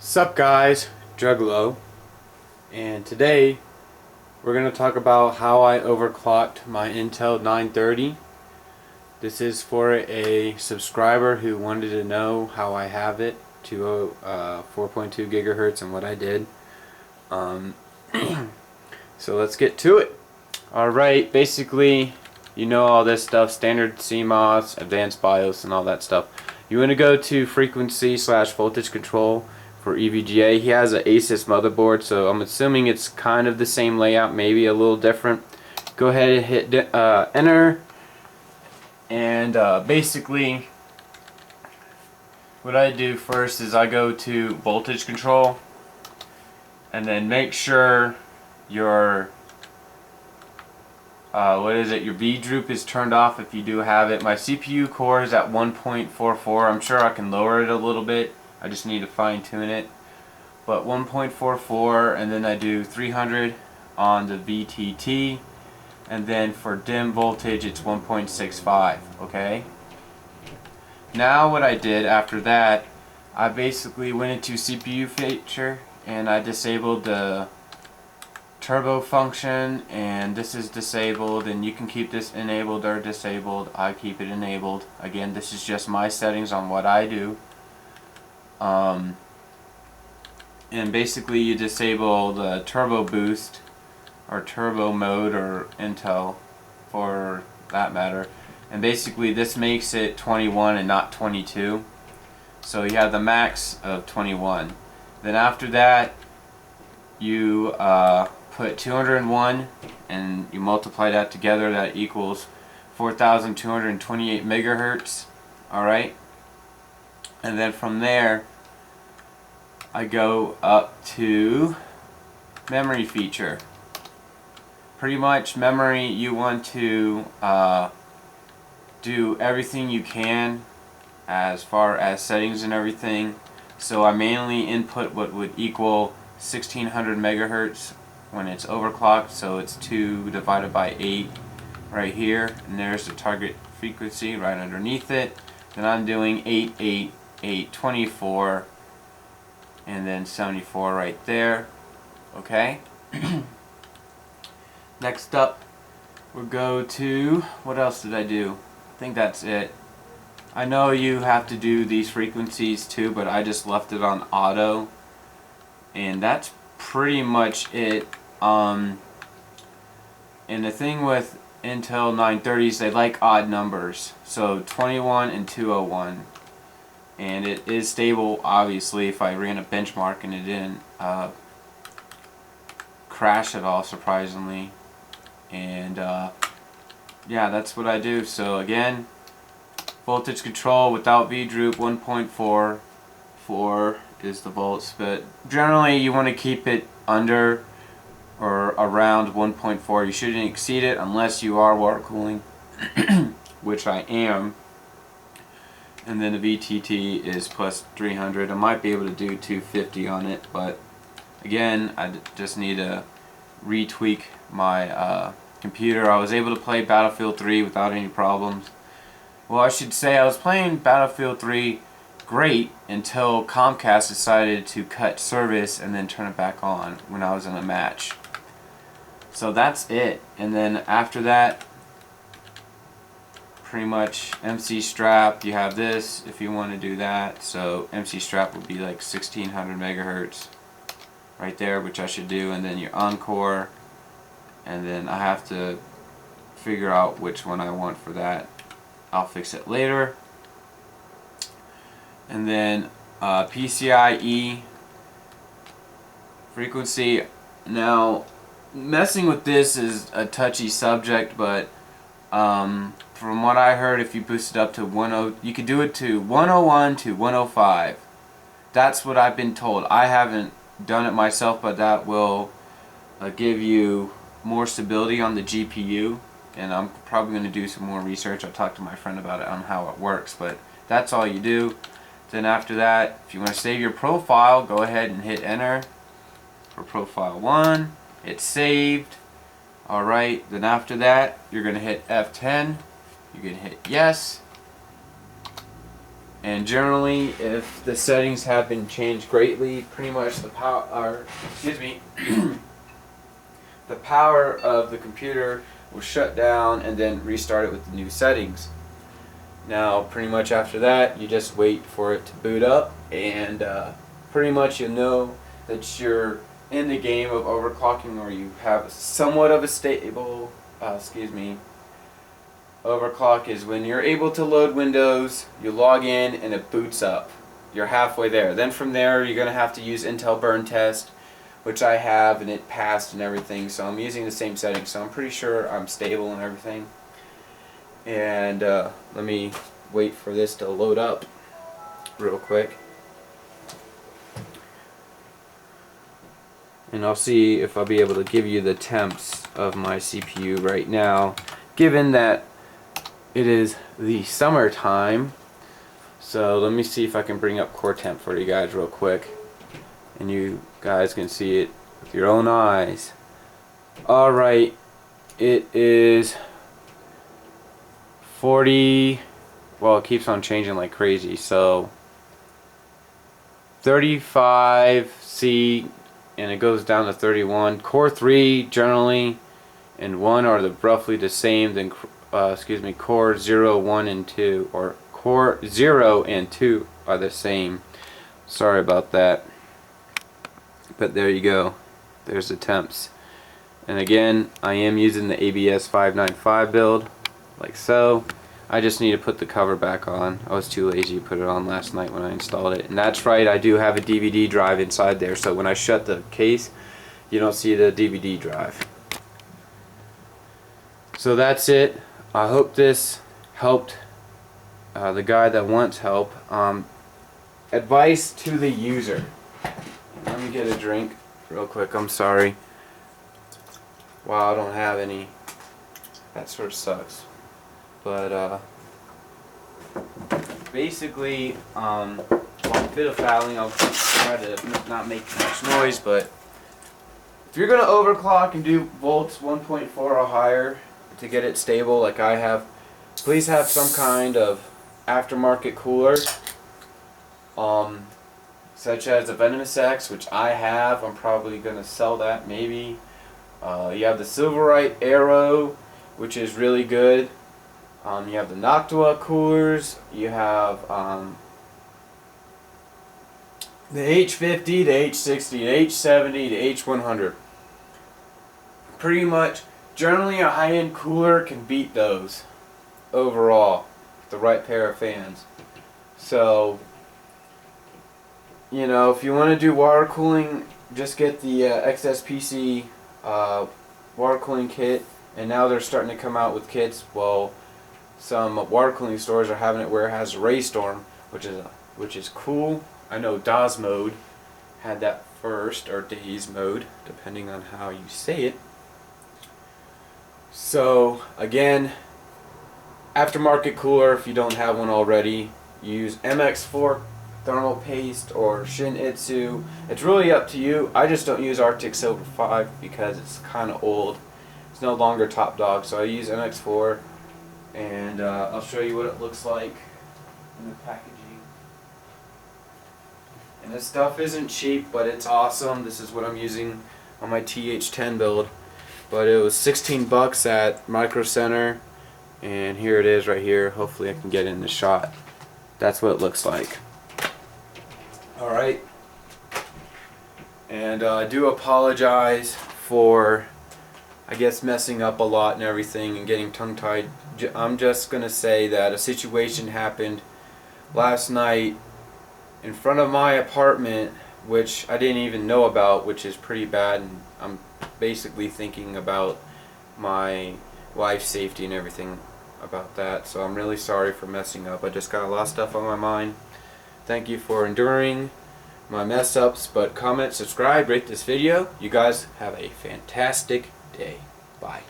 Sup guys, Juggalo, and today we're going to talk about how I overclocked my Intel 930. This is for a subscriber who wanted to know how I have it to 4.2 gigahertz and what I did. So let's get to it. Alright, basically you know all this stuff, standard CMOS, advanced BIOS and all that stuff. You want to go to frequency / voltage control for EVGA. He has an ASUS motherboard, so I'm assuming it's kind of the same layout, maybe a little different. Go ahead and hit enter, and basically what I do first is I go to voltage control and then make sure your your V droop is turned off if you do have it. My CPU core is at 1.44. I'm sure I can lower it a little bit. I just need to fine tune it. But 1.44, and then I do 300 on the VTT, and then for dim voltage it's 1.65. Okay. Now what I did after that, I basically went into CPU feature and I disabled the turbo function, and this is disabled, and you can keep this enabled or disabled. I keep it enabled. Again, this is just my settings on what I do. And basically you disable the turbo boost or turbo mode, or Intel for that matter, and basically this makes it 21 and not 22, so you have the max of 21. Then after that you put 201 and you multiply that together, that equals 4,228 megahertz. Alright, and then from there I go up to memory feature. Pretty much memory, you want to do everything you can as far as settings and everything. So I mainly input what would equal 1600 megahertz when it's overclocked, so it's 2 divided by 8 right here, and there's the target frequency right underneath it. Then I'm doing 8, 8, 8, 24, and then 74 right there. Okay. Next up we'll go to, what else did I do? I think that's it. I know you have to do these frequencies too, but I just left it on auto, and that's pretty much it. And the thing with Intel 930s, they like odd numbers, so 21 and 201, and it is stable. Obviously, if I ran a benchmark and it didn't crash at all, surprisingly. And yeah, that's what I do. So again, voltage control without V droop 1.44 is the volts, but generally you want to keep it under or around 1.4. You shouldn't exceed it unless you are water cooling, which I am. And then the VTT is plus 300. I might be able to do 250 on it, but again, I just need to retweak my computer. I was able to play Battlefield 3 without any problems. Well, I should say I was playing Battlefield 3 great until Comcast decided to cut service and then turn it back on when I was in a match. So that's it. And then after that, pretty much MC strap, you have this if you want to do that. So MC strap would be like 1600 megahertz right there, which I should do, and then your encore, and then I have to figure out which one I want for that. I'll fix it later. And then PCIe frequency. Now, messing with this is a touchy subject, but from what I heard, if you boost it up to 10, you could do it to 101 to 105. That's what I've been told. I haven't done it myself, but that will give you more stability on the GPU, and I'm probably going to do some more research. I'll talk to my friend about it on how it works, but that's all you do. Then after that, if you want to save your profile, go ahead and hit enter for profile 1. It's saved. Alright, then after that, you're going to hit F10. You're going to hit yes. And generally, if the settings have been changed greatly, pretty much the power, the power of the computer will shut down and then restart it with the new settings. Now, pretty much after that, you just wait for it to boot up, and pretty much you'll know that you're in the game of overclocking, or you have somewhat of a stable, overclock is when you're able to load Windows, you log in and it boots up. You're halfway there. Then from there you're going to have to use Intel burn test, which I have, and it passed and everything, so I'm using the same settings, so I'm pretty sure I'm stable and everything. And let me wait for this to load up real quick. And I'll see if I'll be able to give you the temps of my CPU right now, given that it is the summertime. So let me see if I can bring up core temp for you guys real quick, and you guys can see it with your own eyes. Alright, it is 40, well, it keeps on changing like crazy, so 35C, and it goes down to 31. Core 3 generally and 1 are roughly the same. Then core 0, 1, and 2, or core 0 and 2 are the same. Sorry about that, but there you go. There's the temps. And again, I am using the ABS 595 build, like so. I just need to put the cover back on. I was too lazy to put it on last night when I installed it. And that's right, I do have a DVD drive inside there, so when I shut the case, you don't see the DVD drive. So that's it. I hope this helped the guy that wants help. Advice to the user. Let me get a drink real quick. I'm sorry. Wow, I don't have any. That sort of sucks. But basically, while fiddle-faddling, I'll try to not make too much noise. But if you're going to overclock and do volts 1.4 or higher to get it stable like I have, please have some kind of aftermarket cooler, such as a Venomous X, which I have. I'm probably going to sell that maybe. You have the Silverite Aero, which is really good. You have the Noctua coolers. You have the H50, the H60, the H70, the H100. Pretty much, generally a high-end cooler can beat those overall with the right pair of fans. So, you know, if you want to do water cooling, just get the XSPC water cooling kit. And now they're starting to come out with kits. Well, some water cooling stores are having it where it has a Raystorm, which is cool. I know DAS mode had that first, or Days mode, depending on how you say it. So again, aftermarket cooler, if you don't have one already, use MX4 thermal paste or Shin-Itsu. It's really up to you. I just don't use Arctic Silver 5 because it's kind of old. It's no longer top dog, so I use MX4, and I'll show you what it looks like in the packaging. And this stuff isn't cheap, but it's awesome. This is what I'm using on my TH10 build. But it was 16 bucks at Micro Center, and here it is right here. Hopefully I can get it in the shot. That's what it looks like. Alright. And I do apologize for, I guess, messing up a lot and everything and getting tongue-tied. I'm just going to say that a situation happened last night in front of my apartment, which I didn't even know about, which is pretty bad, and I'm basically thinking about my wife's safety and everything about that. So I'm really sorry for messing up. I just got a lot of stuff on my mind. Thank you for enduring my mess ups, but comment, subscribe, rate this video. You guys have a fantastic day. Bye.